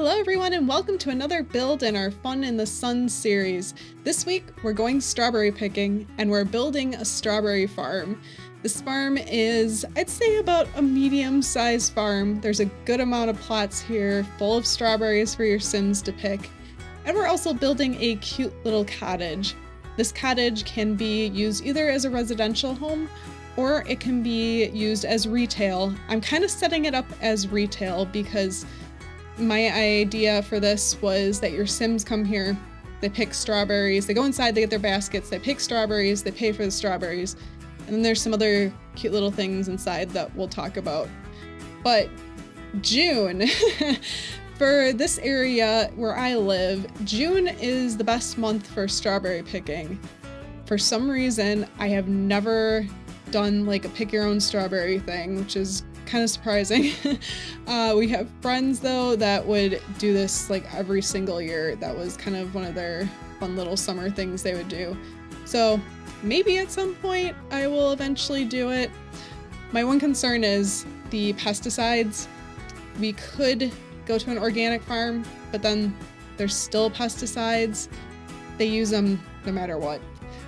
Hello everyone and welcome to another build in our Fun in the Sun series. This week we're going strawberry picking and we're building a strawberry farm. This farm is, I'd say, about a medium-sized farm. There's a good amount of plots here full of strawberries for your Sims to pick. And we're also building a cute little cottage. This cottage can be used either as a residential home or it can be used as retail. I'm kind of setting it up as retail because my idea for this was that your Sims come here, they pick strawberries, they go inside, they get their baskets, they pick strawberries, they pay for the strawberries, and then there's some other cute little things inside that we'll talk about. But June, for this area where I live, June is the best month for strawberry picking. For some reason, I have never done like a pick your own strawberry thing, which is kind of surprising. We have friends though that would do this like every single year. That was kind of one of their fun little summer things they would do. So maybe at some point I will eventually do it. My one concern is the pesticides. We could go to an organic farm, but then there's still pesticides. They use them no matter what.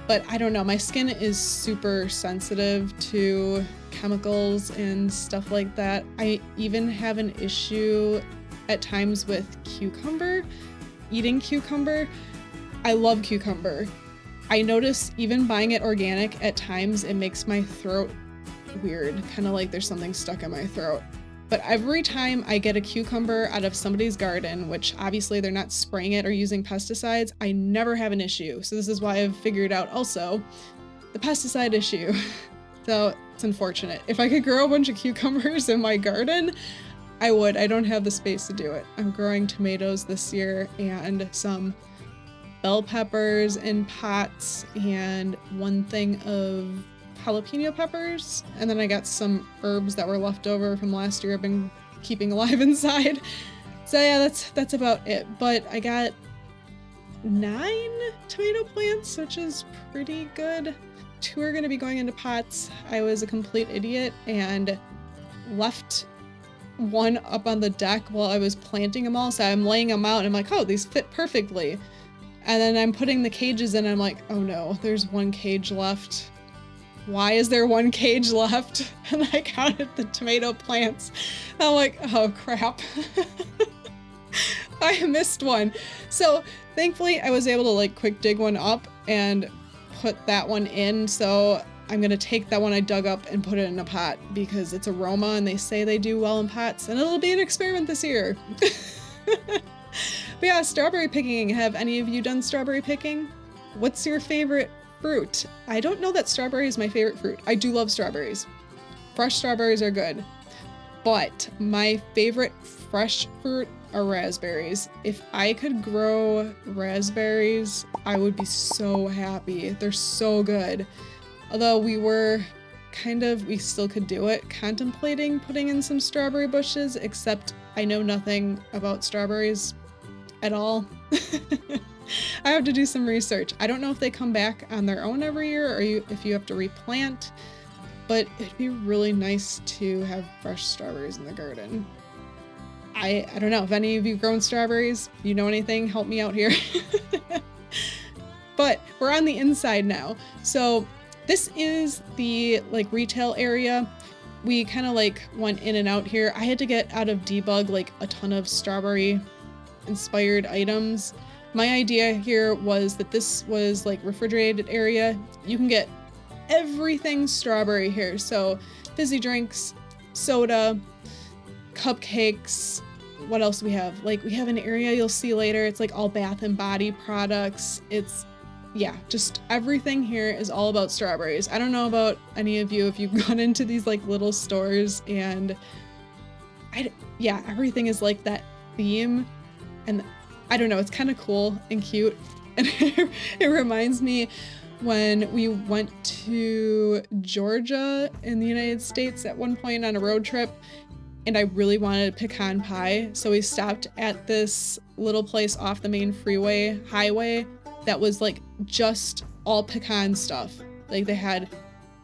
But I don't know, my skin is super sensitive to chemicals and stuff like that. I even have an issue at times with cucumber, eating cucumber. I love cucumber. I notice even buying it organic at times, it makes my throat weird, kind of like there's something stuck in my throat. But every time I get a cucumber out of somebody's garden, which obviously they're not spraying it or using pesticides, I never have an issue. So this is why I've figured out also the pesticide issue. So it's unfortunate. If I could grow a bunch of cucumbers in my garden, I would. I don't have the space to do it. I'm growing tomatoes this year and some bell peppers in pots and one thing of jalapeno peppers, and then I got some herbs that were left over from last year I've been keeping alive inside. So yeah, that's about it. But I got 9 tomato plants, which is pretty good. 2 are going to be going into pots. I was a complete idiot and left one up on the deck while I was planting them all. So I'm laying them out and I'm like, oh, these fit perfectly. And then I'm putting the cages in and I'm like, oh no, there's 1 cage left. Why is there 1 cage left? And I counted the tomato plants. And I'm like, oh crap. I missed one. So thankfully I was able to like quick dig one up and put that one in. So I'm gonna take that one I dug up and put it in a pot because it's aroma and they say they do well in pots, and it'll be an experiment this year. But yeah, strawberry picking. Have any of you done strawberry picking? What's your favorite fruit? I don't know that strawberry is my favorite fruit. I do love strawberries. Fresh strawberries are good. But my favorite fresh fruit are raspberries. If I could grow raspberries, I would be so happy. They're so good. Although we still could do it, contemplating putting in some strawberry bushes, except I know nothing about strawberries at all. I have to do some research. I don't know if they come back on their own every year or if you have to replant, but it'd be really nice to have fresh strawberries in the garden. I don't know if any of you grown strawberries, you know anything, help me out here. But we're on the inside now. So this is the like retail area. We kind of like went in and out here. I had to get out of debug like a ton of strawberry inspired items. My idea here was that this was like refrigerated area. You can get everything strawberry here. So fizzy drinks, soda, cupcakes. What else do we have? Like we have an area you'll see later. It's like all bath and body products. Yeah, just everything here is all about strawberries. I don't know about any of you if you've gone into these like little stores and everything is like that theme, and I don't know, it's kind of cool and cute. And it reminds me when we went to Georgia in the United States at one point on a road trip, and I really wanted pecan pie. So we stopped at this little place off the main highway that was like just all pecan stuff. Like they had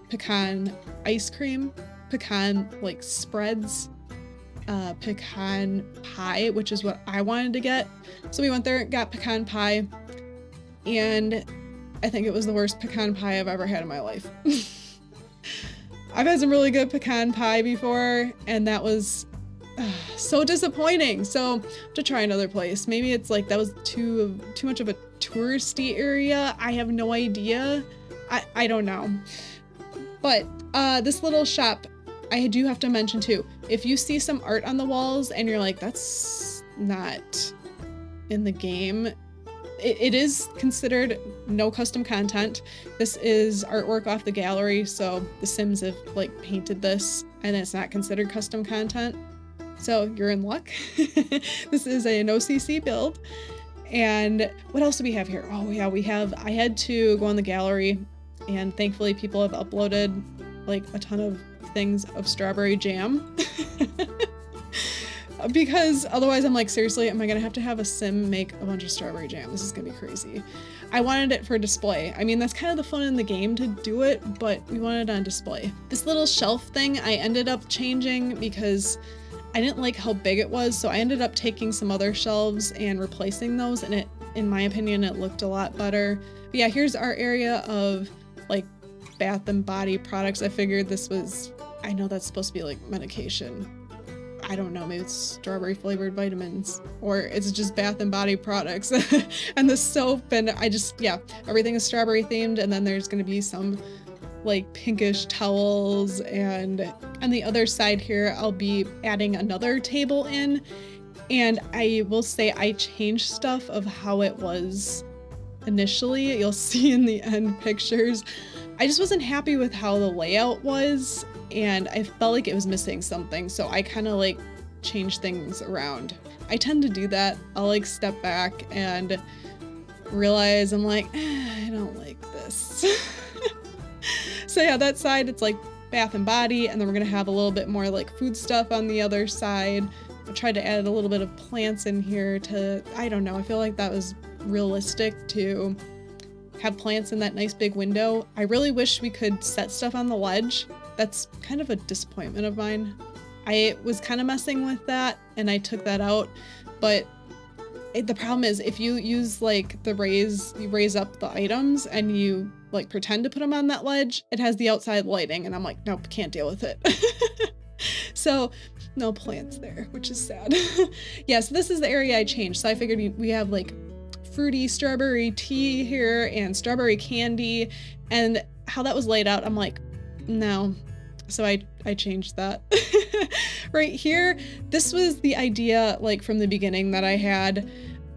pecan ice cream, pecan like spreads, pecan pie, which is what I wanted to get. So we went there, got pecan pie, and I think it was the worst pecan pie I've ever had in my life. I've had some really good pecan pie before, and that was so disappointing. So to try another place. Maybe it's like that was too much of a touristy area. I have no idea. I don't know. But this little shop, I do have to mention too, if you see some art on the walls and you're like, that's not in the game, it is considered no custom content. This is artwork off the gallery, so the Sims have like painted this and it's not considered custom content. So you're in luck. This is a no CC build. And what else do we have here? Oh yeah, I had to go on the gallery, and thankfully people have uploaded like a ton of things of strawberry jam. Because otherwise I'm like, seriously, am I gonna have to have a sim make a bunch of strawberry jam? This is gonna be crazy. I wanted it for display. I mean, that's kind of the fun in the game to do it, but we wanted it on display. This little shelf thing I ended up changing because I didn't like how big it was, so I ended up taking some other shelves and replacing those, and it, in my opinion, it looked a lot better. But yeah, here's our area of like bath and body products. I figured this was, I know that's supposed to be like medication. I don't know, maybe it's strawberry flavored vitamins, or it's just bath and body products. And the soap, and everything is strawberry themed. And then there's gonna be some like pinkish towels, and on the other side here I'll be adding another table in. And I will say I changed stuff of how it was initially. You'll see in the end pictures. I just wasn't happy with how the layout was, and I felt like it was missing something, so I kind of like changed things around. I tend to do that. I'll like step back and realize I'm like, I don't like this. So yeah, that side, it's like bath and body, and then we're gonna have a little bit more like food stuff on the other side. I tried to add a little bit of plants in here to, I don't know, I feel like that was realistic to have plants in that nice big window. I really wish we could set stuff on the ledge. That's kind of a disappointment of mine. I was kind of messing with that and I took that out, but the problem is if you use like you raise up the items and you like pretend to put them on that ledge, it has the outside lighting, and I'm like, nope, can't deal with it. So no plants there, which is sad. Yeah, so this is the area I changed. So I figured we have like fruity strawberry tea here and strawberry candy, and how that was laid out, I'm like, no. So I changed that. Right here, this was the idea like from the beginning that I had,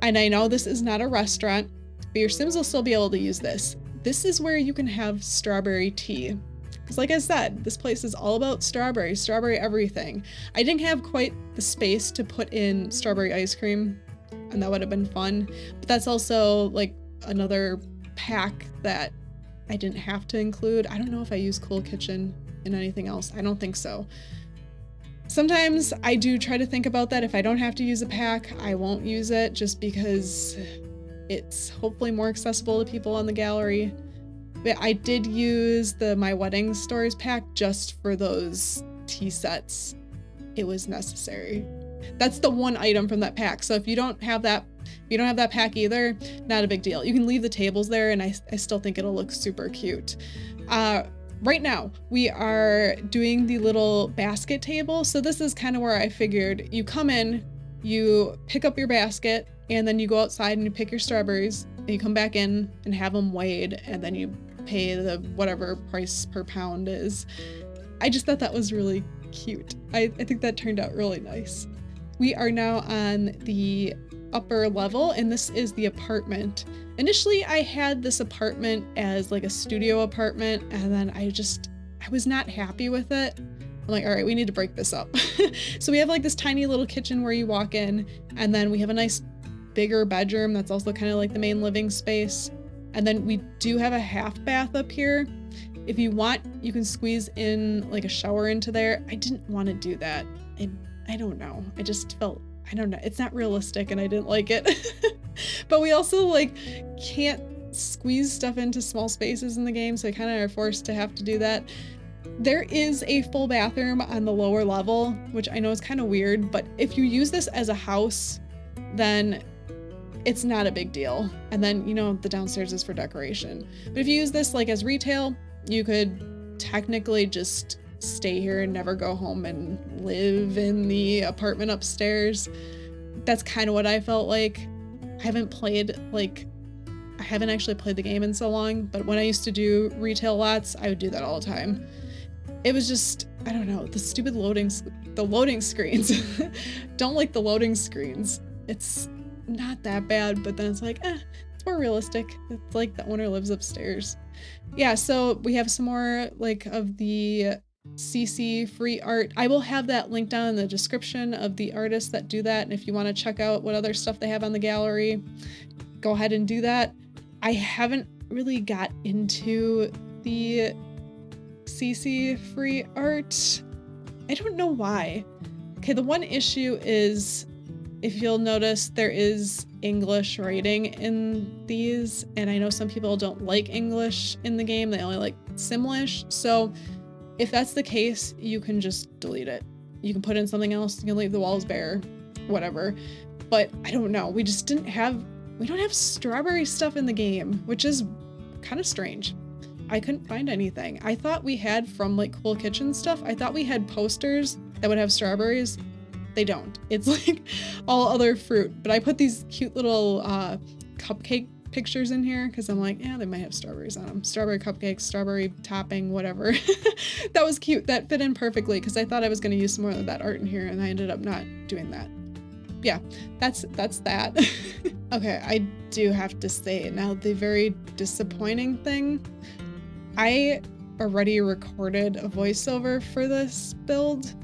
and I know this is not a restaurant, but your Sims will still be able to use this. This is where you can have strawberry tea. Because like I said, this place is all about strawberry everything. I didn't have quite the space to put in strawberry ice cream, and that would have been fun. But that's also like another pack that I didn't have to include. I don't know if I use Cool Kitchen in anything else. I don't think so. Sometimes I do try to think about that. If I don't have to use a pack, I won't use it, just because it's hopefully more accessible to people on the gallery. But I did use the My Wedding Stories pack just for those tea sets. It was necessary. That's the one item from that pack. So if you don't have that pack either, not a big deal. You can leave the tables there, and I still think it'll look super cute. Right now, we are doing the little basket table. So this is kind of where I figured you come in, you pick up your basket, and then you go outside and you pick your strawberries, and you come back in and have them weighed, and then you pay the whatever price per pound is. I just thought that was really cute. I think that turned out really nice. We are now on the upper level, and this is the apartment. Initially, I had this apartment as like a studio apartment, and then I was not happy with it. I'm like, all right, we need to break this up. So we have like this tiny little kitchen where you walk in, and then we have a nice bigger bedroom that's also kind of like the main living space. And then we do have a half bath up here. If you want, you can squeeze in like a shower into there. I didn't want to do that. I don't know. I just felt, I don't know. It's not realistic and I didn't like it. But we also like can't squeeze stuff into small spaces in the game, so I kind of are forced to have to do that. There is a full bathroom on the lower level, which I know is kind of weird, but if you use this as a house, then it's not a big deal. And then, you know, the downstairs is for decoration. But if you use this like as retail, you could technically just stay here and never go home and live in the apartment upstairs. That's kind of what I felt like. I haven't actually played the game in so long, but when I used to do retail lots, I would do that all the time. It was just, I don't know, the stupid loading screens. Don't like the loading screens. It's not that bad, but then it's like, it's more realistic. It's like the owner lives upstairs. Yeah, so we have some more like of the CC free art. I will have that linked down in the description of the artists that do that. And if you want to check out what other stuff they have on the gallery, go ahead and do that. I haven't really got into the CC free art. I don't know why. Okay, the one issue is, if you'll notice, there is English writing in these, and I know some people don't like English in the game. They only like Simlish. So if that's the case, you can just delete it. You can put in something else. You can leave the walls bare, whatever. But I don't know. We don't have strawberry stuff in the game, which is kind of strange. I couldn't find anything. I thought we had from like Cool Kitchen stuff. I thought we had posters that would have strawberries. They don't. It's like all other fruit. But I put these cute little cupcake pictures in here because I'm like, yeah, they might have strawberries on them. Strawberry cupcakes, strawberry topping, whatever. That was cute. That fit in perfectly because I thought I was going to use some more of that art in here, and I ended up not doing that. Yeah, that's that. Okay, I do have to say now the very disappointing thing. I already recorded a voiceover for this build,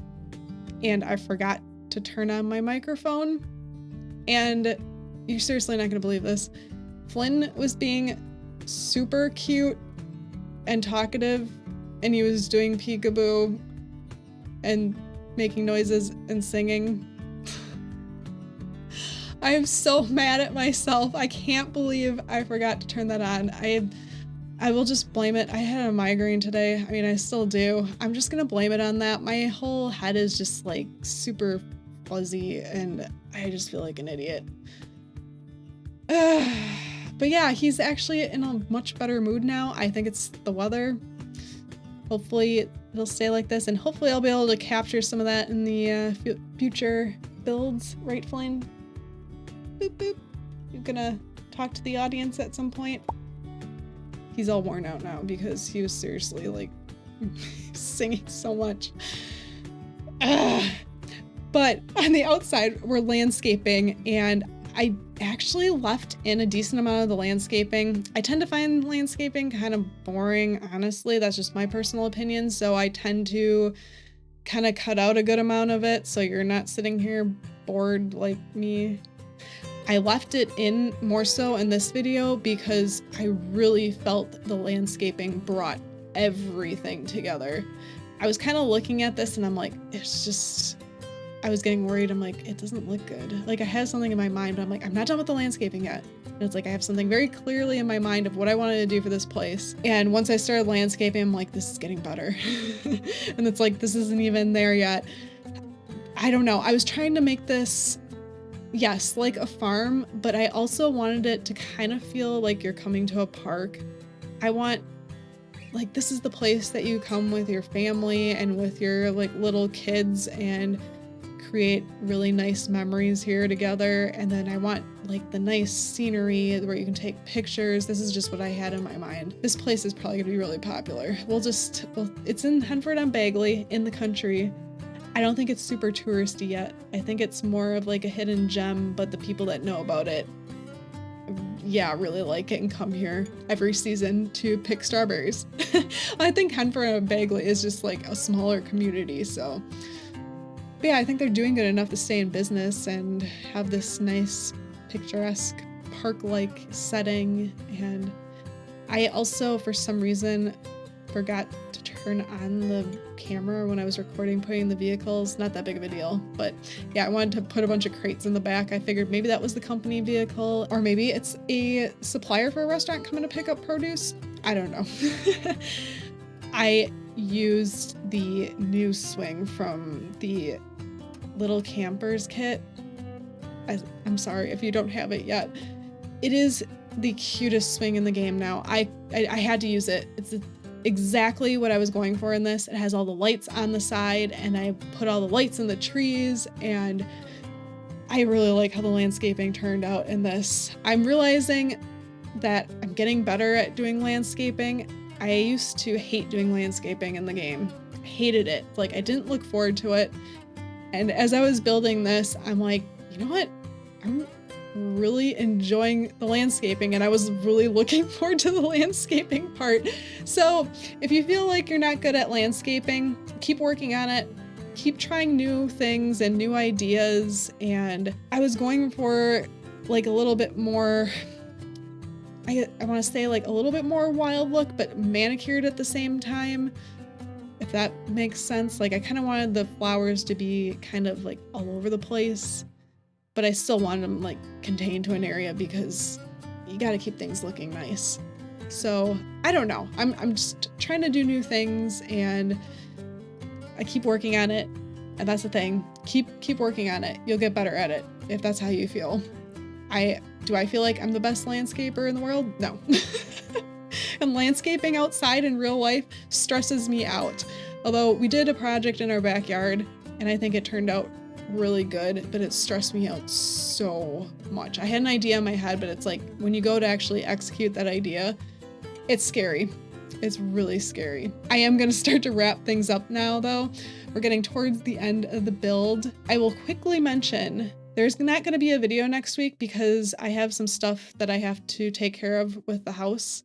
and I forgot to turn on my microphone. And you're seriously not gonna believe this. Flynn was being super cute and talkative, and he was doing peekaboo and making noises and singing. I am so mad at myself. I can't believe I forgot to turn that on. I will just blame it. I had a migraine today. I mean, I still do. I'm just gonna blame it on that. My whole head is just like super fuzzy and I just feel like an idiot. But yeah, he's actually in a much better mood now. I think it's the weather. Hopefully it'll stay like this, and hopefully I'll be able to capture some of that in the future builds. Right, Flynn? Boop, boop. You're gonna talk to the audience at some point? He's all worn out now because he was seriously like singing so much. But on the outside, we're landscaping, and I actually left in a decent amount of the landscaping. I tend to find landscaping kind of boring, honestly. That's just my personal opinion. So I tend to kind of cut out a good amount of it so you're not sitting here bored like me. I left it in more so in this video because I really felt the landscaping brought everything together. I was kind of looking at this and I'm like, it's just, I was getting worried. I'm like, it doesn't look good. Like I had something in my mind, but I'm like, I'm not done with the landscaping yet. And it's like, I have something very clearly in my mind of what I wanted to do for this place. And once I started landscaping, I'm like, this is getting better. And it's like, this isn't even there yet. I don't know. I was trying to make this, yes, like a farm, but I also wanted it to kind of feel like you're coming to a park. I want, like, this is the place that you come with your family and with your like little kids and create really nice memories here together. And then I want like the nice scenery where you can take pictures. This is just what I had in my mind. This place is probably gonna be really popular. It's in Henford on Bagley in the country. I don't think it's super touristy yet. I think it's more of like a hidden gem, but the people that know about it, yeah, really like it and come here every season to pick strawberries. I think Henford and Bagley is just like a smaller community, so. But yeah, I think they're doing good enough to stay in business and have this nice picturesque park-like setting. And I also, for some reason, forgot to turn on the camera when I was recording, putting the vehicles. Not that big of a deal, but yeah, I wanted to put a bunch of crates in the back. I figured maybe that was the company vehicle, or maybe it's a supplier for a restaurant coming to pick up produce. I don't know. I used the new swing from the Little Campers kit. I'm sorry if you don't have it yet. It is the cutest swing in the game now. I had to use it. It's exactly what I was going for in this. It has all the lights on the side, and I put all the lights in the trees, and I really like how the landscaping turned out in this. I'm realizing that I'm getting better at doing landscaping. I used to hate doing landscaping in the game. I hated it. Like, I didn't look forward to it. And as I was building this, I'm like, you know what? I'm really enjoying the landscaping, and I was really looking forward to the landscaping part. So if you feel like you're not good at landscaping, keep working on it. Keep trying new things and new ideas. And I was going for like a little bit more, I want to say like a little bit more wild look, but manicured at the same time, if that makes sense. Like, I kind of wanted the flowers to be kind of like all over the place, but I still wanted them like contained to an area because you got to keep things looking nice. So I don't know. I'm just trying to do new things, and I keep working on it. And that's the thing. Keep working on it. You'll get better at it if that's how you feel. Do I feel like I'm the best landscaper in the world? No. And landscaping outside in real life stresses me out. Although we did a project in our backyard, and I think it turned out really good, but it stressed me out so much. I had an idea in my head, but it's like when you go to actually execute that idea, it's scary. It's really scary. I am going to start to wrap things up now, though. We're getting towards the end of the build. I will quickly mention there's not going to be a video next week because I have some stuff that I have to take care of with the house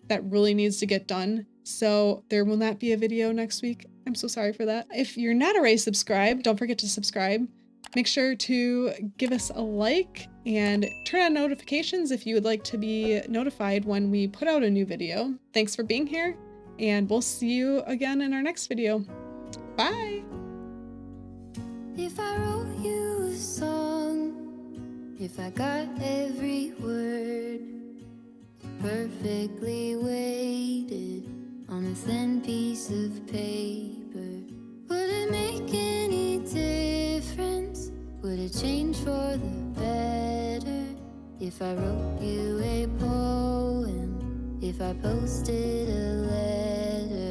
that really needs to get done. So there will not be a video next week. I'm so sorry for that. If you're not already subscribed, don't forget to subscribe. Make sure to give us a like and turn on notifications if you would like to be notified when we put out a new video. Thanks for being here, and we'll see you again in our next video. Bye! If I wrote you a song, if I got every word perfectly weighted on a thin piece of paper, would it make any difference? Would it change for the better if I wrote you a poem, if I posted a letter?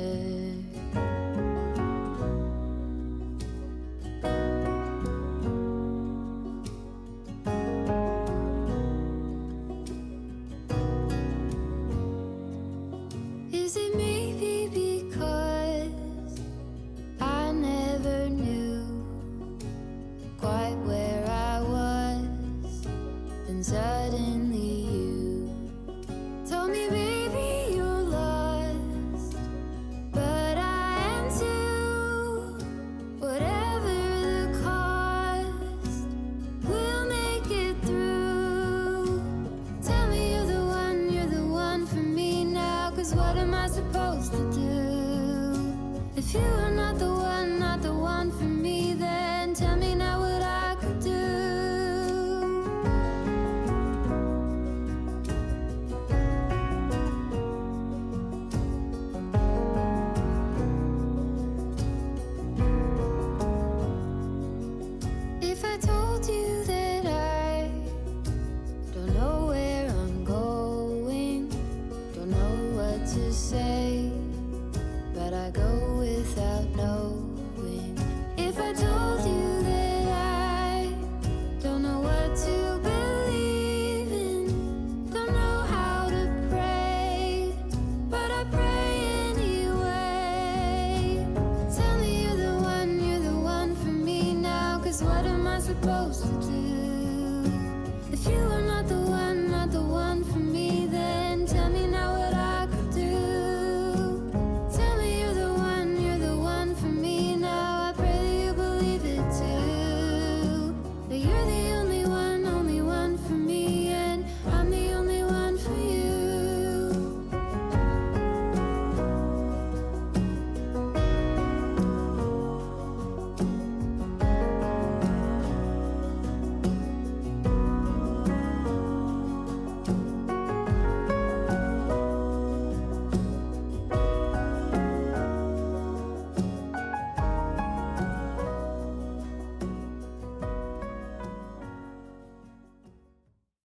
Is it maybe because I never knew quite where I was, and suddenly